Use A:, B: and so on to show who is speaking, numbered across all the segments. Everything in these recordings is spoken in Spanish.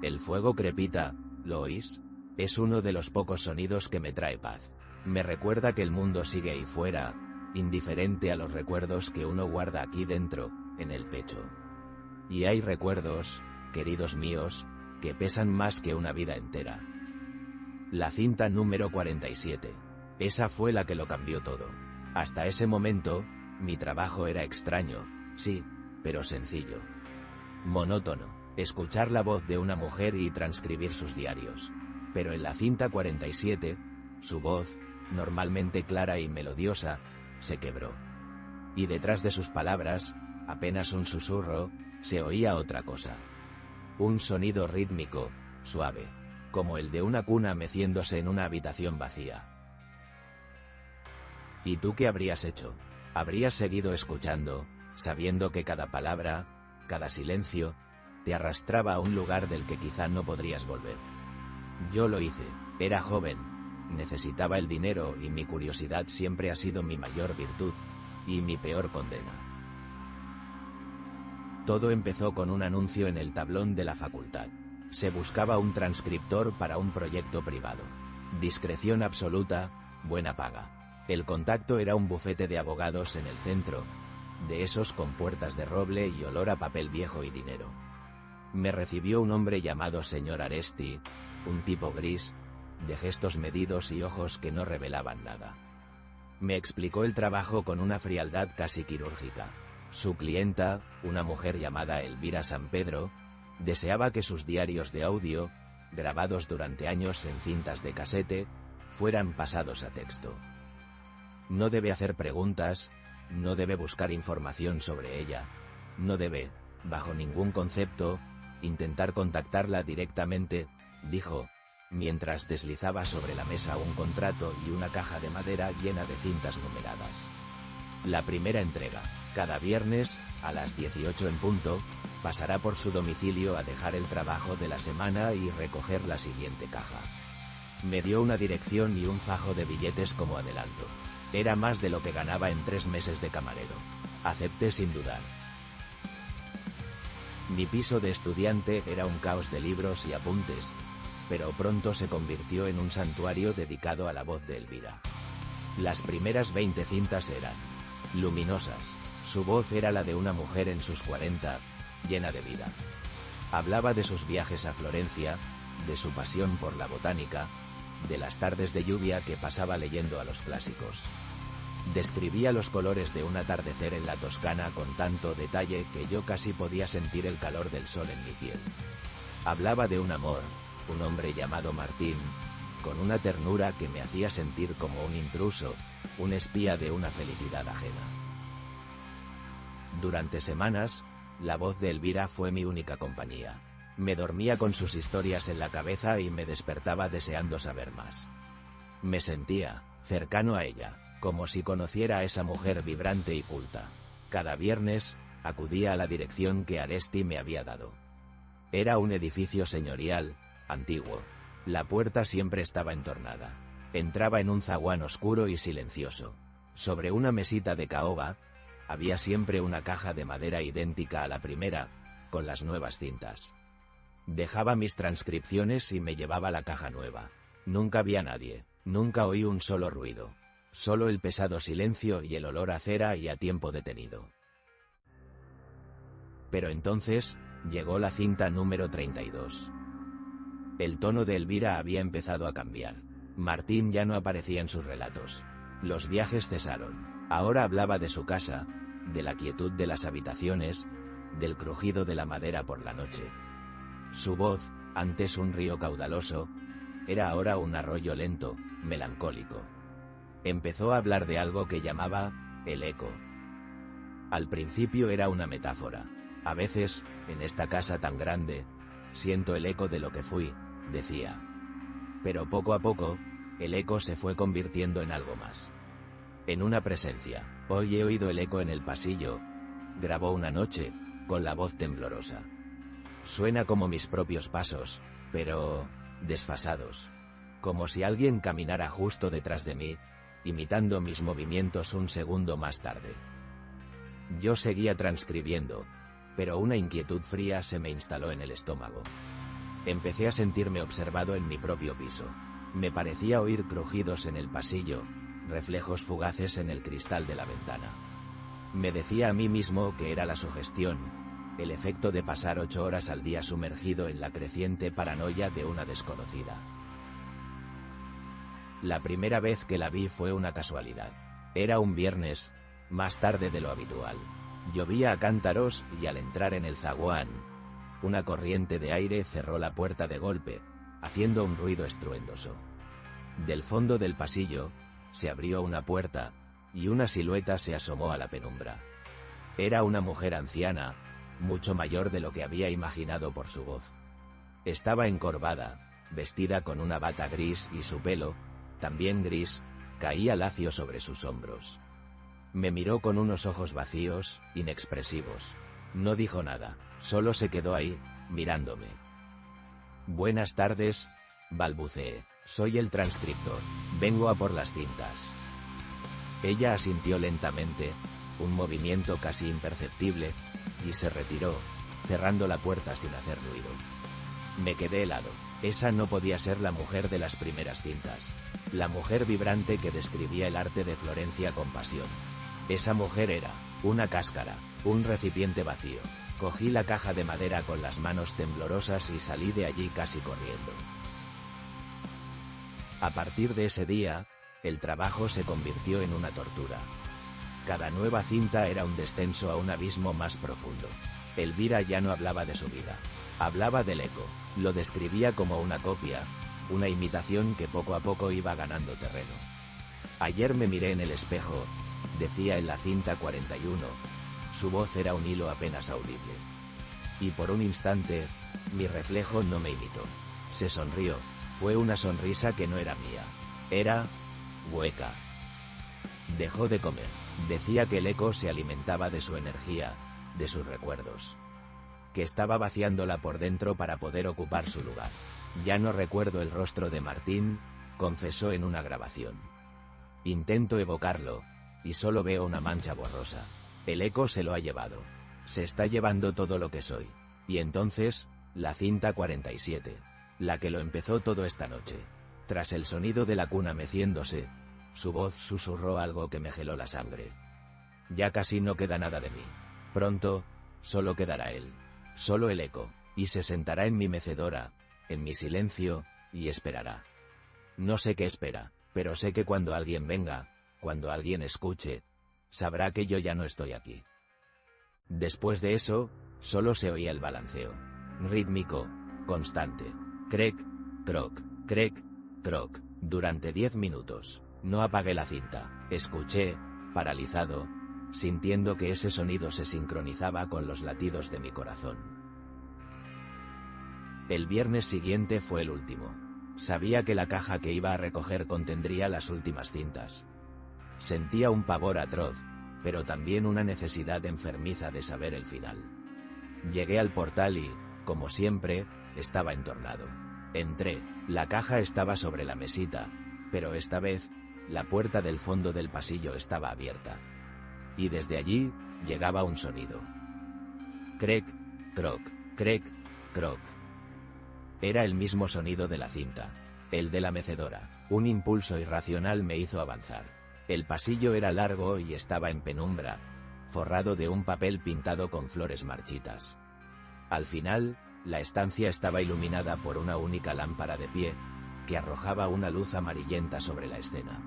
A: El fuego crepita, ¿lo oís? Es uno de los pocos sonidos que me trae paz. Me recuerda que el mundo sigue ahí fuera, indiferente a los recuerdos que uno guarda aquí dentro, en el pecho. Y hay recuerdos, queridos míos, que pesan más que una vida entera. La cinta número 47. Esa fue la que lo cambió todo. Hasta ese momento, mi trabajo era extraño, sí, pero sencillo. Monótono, escuchar la voz de una mujer y transcribir sus diarios. Pero en la cinta 47, su voz, normalmente clara y melodiosa, se quebró. Y detrás de sus palabras, apenas un susurro, se oía otra cosa. Un sonido rítmico, suave, como el de una cuna meciéndose en una habitación vacía. ¿Y tú qué habrías hecho? Habrías seguido escuchando, sabiendo que cada palabra, cada silencio, te arrastraba a un lugar del que quizá no podrías volver. Yo lo hice, era joven, necesitaba el dinero y mi curiosidad siempre ha sido mi mayor virtud, y mi peor condena. Todo empezó con un anuncio en el tablón de la facultad. Se buscaba un transcriptor para un proyecto privado. Discreción absoluta, buena paga. El contacto era un bufete de abogados en el centro, de esos con puertas de roble y olor a papel viejo y dinero. Me recibió un hombre llamado señor Aresti, un tipo gris, de gestos medidos y ojos que no revelaban nada. Me explicó el trabajo con una frialdad casi quirúrgica. Su clienta, una mujer llamada Elvira San Pedro, deseaba que sus diarios de audio, grabados durante años en cintas de casete, fueran pasados a texto. No debe hacer preguntas, no debe buscar información sobre ella, no debe, bajo ningún concepto, intentar contactarla directamente, dijo, mientras deslizaba sobre la mesa un contrato y una caja de madera llena de cintas numeradas. La primera entrega, cada viernes, a las 18 en punto, pasará por su domicilio a dejar el trabajo de la semana y recoger la siguiente caja. Me dio una dirección y un fajo de billetes como adelanto. Era más de lo que ganaba en 3 meses de camarero. Acepté sin dudar. Mi piso de estudiante era un caos de libros y apuntes, pero pronto se convirtió en un santuario dedicado a la voz de Elvira. Las primeras 20 cintas eran luminosas. Su voz era la de una mujer en sus 40, llena de vida. Hablaba de sus viajes a Florencia, de su pasión por la botánica, de las tardes de lluvia que pasaba leyendo a los clásicos. Describía los colores de un atardecer en la Toscana con tanto detalle que yo casi podía sentir el calor del sol en mi piel. Hablaba de un amor, un hombre llamado Martín, con una ternura que me hacía sentir como un intruso, un espía de una felicidad ajena. Durante semanas, la voz de Elvira fue mi única compañía. Me dormía con sus historias en la cabeza y me despertaba deseando saber más. Me sentía cercano a ella, como si conociera a esa mujer vibrante y culta. Cada viernes, acudía a la dirección que Aresti me había dado. Era un edificio señorial, antiguo. La puerta siempre estaba entornada. Entraba en un zaguán oscuro y silencioso. Sobre una mesita de caoba, había siempre una caja de madera idéntica a la primera, con las nuevas cintas. Dejaba mis transcripciones y me llevaba la caja nueva. Nunca vi a nadie, nunca oí un solo ruido. Solo el pesado silencio y el olor a cera y a tiempo detenido. Pero entonces, llegó la cinta número 32. El tono de Elvira había empezado a cambiar. Martín ya no aparecía en sus relatos. Los viajes cesaron. Ahora hablaba de su casa, de la quietud de las habitaciones, del crujido de la madera por la noche. Su voz, antes un río caudaloso, era ahora un arroyo lento, melancólico. Empezó a hablar de algo que llamaba el eco. Al principio era una metáfora. A veces, en esta casa tan grande, siento el eco de lo que fui, decía. Pero poco a poco, el eco se fue convirtiendo en algo más. En una presencia. Hoy he oído el eco en el pasillo, grabó una noche, con la voz temblorosa. Suena como mis propios pasos, pero desfasados. Como si alguien caminara justo detrás de mí, imitando mis movimientos un segundo más tarde. Yo seguía transcribiendo, pero una inquietud fría se me instaló en el estómago. Empecé a sentirme observado en mi propio piso. Me parecía oír crujidos en el pasillo, reflejos fugaces en el cristal de la ventana. Me decía a mí mismo que era la sugestión, el efecto de pasar 8 horas al día sumergido en la creciente paranoia de una desconocida. La primera vez que la vi fue una casualidad. Era un viernes, más tarde de lo habitual. Llovía a cántaros y al entrar en el zaguán, una corriente de aire cerró la puerta de golpe, haciendo un ruido estruendoso. Del fondo del pasillo, se abrió una puerta, y una silueta se asomó a la penumbra. Era una mujer anciana, mucho mayor de lo que había imaginado por su voz. Estaba encorvada, vestida con una bata gris y su pelo, también gris, caía lacio sobre sus hombros. Me miró con unos ojos vacíos, inexpresivos. No dijo nada, solo se quedó ahí, mirándome. «Buenas tardes», balbuceé. «Soy el transcriptor. Vengo a por las cintas». Ella asintió lentamente, un movimiento casi imperceptible, y se retiró, cerrando la puerta sin hacer ruido. Me quedé helado. Esa no podía ser la mujer de las primeras cintas. La mujer vibrante que describía el arte de Florencia con pasión. Esa mujer era una cáscara, un recipiente vacío. Cogí la caja de madera con las manos temblorosas y salí de allí casi corriendo. A partir de ese día, el trabajo se convirtió en una tortura. Cada nueva cinta era un descenso a un abismo más profundo. Elvira ya no hablaba de su vida. Hablaba del eco. Lo describía como una copia, una imitación que poco a poco iba ganando terreno. Ayer me miré en el espejo, decía en la cinta 41. Su voz era un hilo apenas audible. Y por un instante, mi reflejo no me imitó. Se sonrió. Fue una sonrisa que no era mía. Era hueca. Dejó de comer. Decía que el eco se alimentaba de su energía, de sus recuerdos. Que estaba vaciándola por dentro para poder ocupar su lugar. Ya no recuerdo el rostro de Martín, confesó en una grabación. Intento evocarlo, y solo veo una mancha borrosa. El eco se lo ha llevado. Se está llevando todo lo que soy. Y entonces, la cinta 47. La que lo empezó todo esta noche. Tras el sonido de la cuna meciéndose, su voz susurró algo que me heló la sangre. Ya casi no queda nada de mí. Pronto, solo quedará él. Solo el eco, y se sentará en mi mecedora, en mi silencio, y esperará. No sé qué espera, pero sé que cuando alguien venga, cuando alguien escuche, sabrá que yo ya no estoy aquí. Después de eso, solo se oía el balanceo. Rítmico, constante. Crec, croc, crec, croc. Durante 10 minutos. No apagué la cinta. Escuché, paralizado, sintiendo que ese sonido se sincronizaba con los latidos de mi corazón. El viernes siguiente fue el último. Sabía que la caja que iba a recoger contendría las últimas cintas. Sentía un pavor atroz, pero también una necesidad enfermiza de saber el final. Llegué al portal y, como siempre, estaba entornado. Entré, la caja estaba sobre la mesita, pero esta vez, la puerta del fondo del pasillo estaba abierta. Y desde allí, llegaba un sonido. Crec, croc, crec, croc. Era el mismo sonido de la cinta, el de la mecedora. Un impulso irracional me hizo avanzar. El pasillo era largo y estaba en penumbra, forrado de un papel pintado con flores marchitas. Al final, la estancia estaba iluminada por una única lámpara de pie, que arrojaba una luz amarillenta sobre la escena.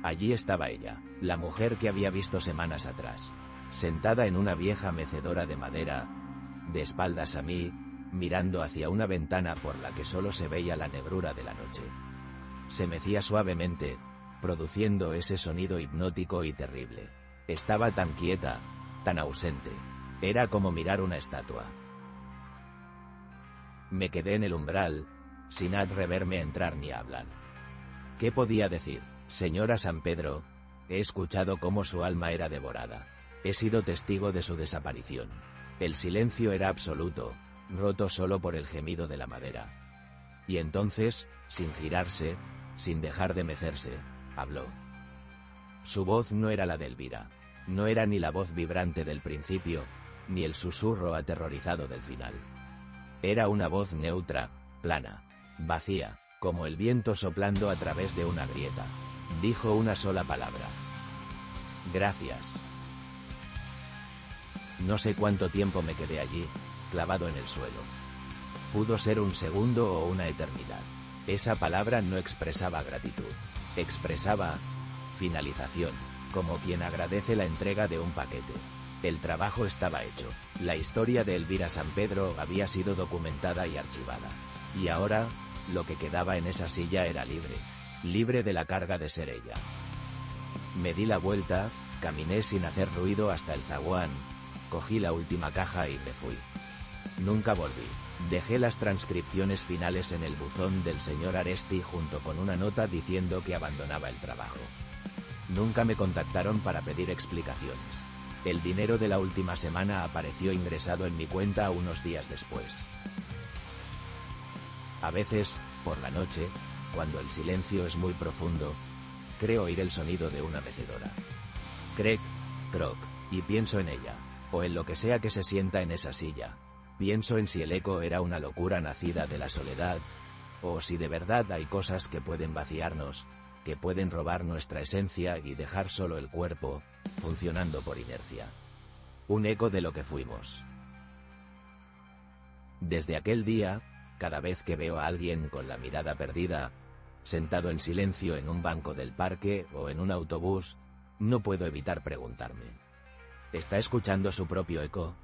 A: Allí estaba ella, la mujer que había visto semanas atrás, sentada en una vieja mecedora de madera, de espaldas a mí, mirando hacia una ventana por la que solo se veía la negrura de la noche. Se mecía suavemente, produciendo ese sonido hipnótico y terrible. Estaba tan quieta, tan ausente. Era como mirar una estatua. Me quedé en el umbral, sin atreverme a entrar ni a hablar. ¿Qué podía decir? Señora San Pedro, he escuchado cómo su alma era devorada. He sido testigo de su desaparición. El silencio era absoluto, roto solo por el gemido de la madera. Y entonces, sin girarse, sin dejar de mecerse, habló. Su voz no era la de Elvira. No era ni la voz vibrante del principio, ni el susurro aterrorizado del final. Era una voz neutra, plana, vacía, como el viento soplando a través de una grieta. Dijo una sola palabra. Gracias. No sé cuánto tiempo me quedé allí, clavado en el suelo. Pudo ser un segundo o una eternidad. Esa palabra no expresaba gratitud. Expresaba finalización, como quien agradece la entrega de un paquete. El trabajo estaba hecho. La historia de Elvira San Pedro había sido documentada y archivada. Y ahora, lo que quedaba en esa silla era libre. Libre de la carga de ser ella. Me di la vuelta, caminé sin hacer ruido hasta el zaguán, cogí la última caja y me fui. Nunca volví. Dejé las transcripciones finales en el buzón del señor Aresti junto con una nota diciendo que abandonaba el trabajo. Nunca me contactaron para pedir explicaciones. El dinero de la última semana apareció ingresado en mi cuenta unos días después. A veces, por la noche, cuando el silencio es muy profundo, creo oír el sonido de una mecedora. Crec, croc, y pienso en ella, o en lo que sea que se sienta en esa silla. Pienso en si el eco era una locura nacida de la soledad, o si de verdad hay cosas que pueden vaciarnos, que pueden robar nuestra esencia y dejar solo el cuerpo, funcionando por inercia. Un eco de lo que fuimos. Desde aquel día, cada vez que veo a alguien con la mirada perdida, sentado en silencio en un banco del parque o en un autobús, no puedo evitar preguntarme: ¿está escuchando su propio eco?